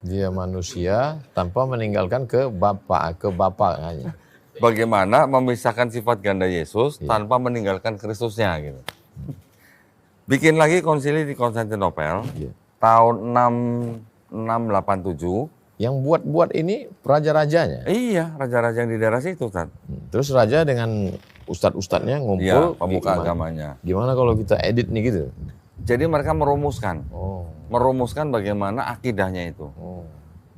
Dia manusia tanpa meninggalkan ke bapaknya. Bagaimana memisahkan sifat ganda Yesus Iya. tanpa meninggalkan Kristusnya gitu. Bikin lagi konsili di Konstantinopel Iya. tahun 687. Yang buat ini raja-rajanya. Iya, raja-raja yang di daerah situ, Ustaz. Terus raja dengan ustadz-ustadznya ngumpul. Iya, pemuka agamanya. Gimana kalau kita edit nih gitu? Jadi mereka merumuskan. Oh. Merumuskan bagaimana akidahnya itu. Oh.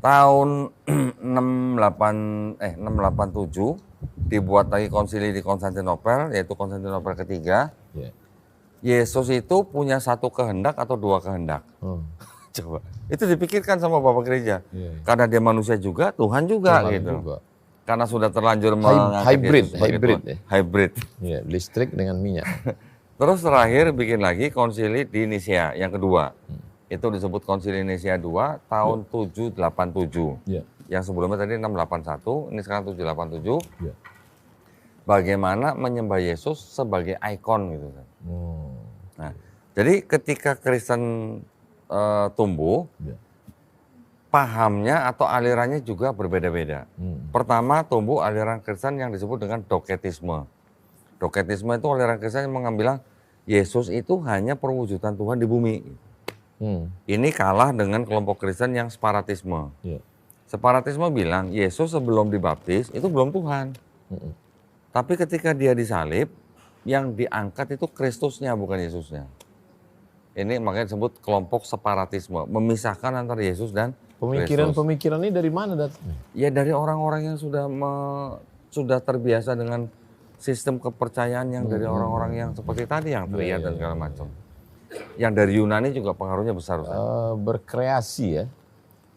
Tahun 687 dibuat lagi konsili di Konstantinopel, yaitu Konstantinopel ketiga. Yeah. Yesus itu punya satu kehendak atau dua kehendak. Coba. Itu dipikirkan sama Bapak Gereja. Yeah. Karena dia manusia juga, Tuhan juga Tuhan gitu. juga. Karena sudah terlanjur mengangkat Yesus sebagai Tuhan. Hybrid. Yeah, listrik dengan minyak. Terus terakhir bikin lagi konsili di Nicea yang kedua. Itu disebut konsili Nicea 2 tahun 787. Yeah. Yang sebelumnya tadi 681, ini sekarang 787. Yeah. Bagaimana menyembah Yesus sebagai ikon gitu. Nah, jadi ketika Kristen tumbuh, pahamnya atau alirannya juga berbeda-beda. Pertama tumbuh aliran Kristen yang disebut dengan doketisme. Doketisme itu aliran Kristen yang mengambil Yesus itu hanya perwujudan Tuhan di bumi. Ini kalah dengan kelompok Kristen yang separatisme. Separatisme bilang Yesus sebelum dibaptis itu belum Tuhan. Tapi ketika dia disalib, yang diangkat itu Kristusnya bukan Yesusnya. Ini makanya disebut kelompok separatisme, memisahkan antara Yesus dan Pemikiran ini dari mana datangnya? Ya dari orang-orang yang sudah terbiasa dengan sistem kepercayaan yang dari orang-orang yang seperti tadi yang Tria dan segala macam. Yang dari Yunani juga pengaruhnya besar. Berkreasi ya.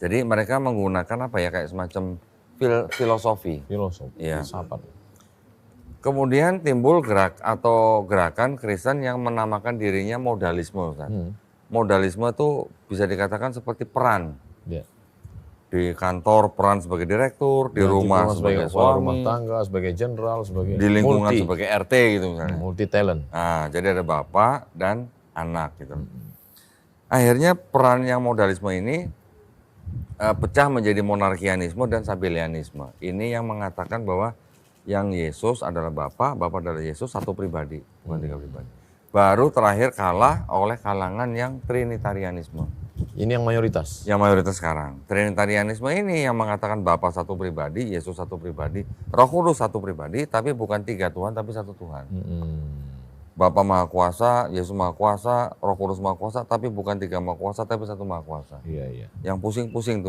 Jadi mereka menggunakan apa ya kayak semacam filosofi. Ya. Kemudian timbul gerakan Kristen yang menamakan dirinya modalisme. Modalisme itu bisa dikatakan seperti peran. Di kantor peran sebagai direktur, di rumah sebagai suami, rumah tangga sebagai jenderal, sebagai di lingkungan sebagai RT gitu misalnya. Multi talent. Nah, jadi ada bapak dan anak gitu. Akhirnya peran yang modalisme ini pecah menjadi monarkianisme dan sabellianisme. Ini yang mengatakan bahwa yang Yesus adalah Bapa adalah Yesus satu pribadi, bukan tiga pribadi. Baru terakhir kalah oleh kalangan yang Trinitarianisme. Ini yang mayoritas? Yang mayoritas sekarang. Trinitarianisme ini yang mengatakan Bapa satu pribadi, Yesus satu pribadi, Roh Kudus satu pribadi, tapi bukan tiga Tuhan, tapi satu Tuhan. Bapa Maha Kuasa, Yesus Maha Kuasa, Roh Kudus Maha Kuasa, tapi bukan tiga Maha Kuasa, tapi satu Maha Kuasa. Iya. Yang pusing-pusing tuh.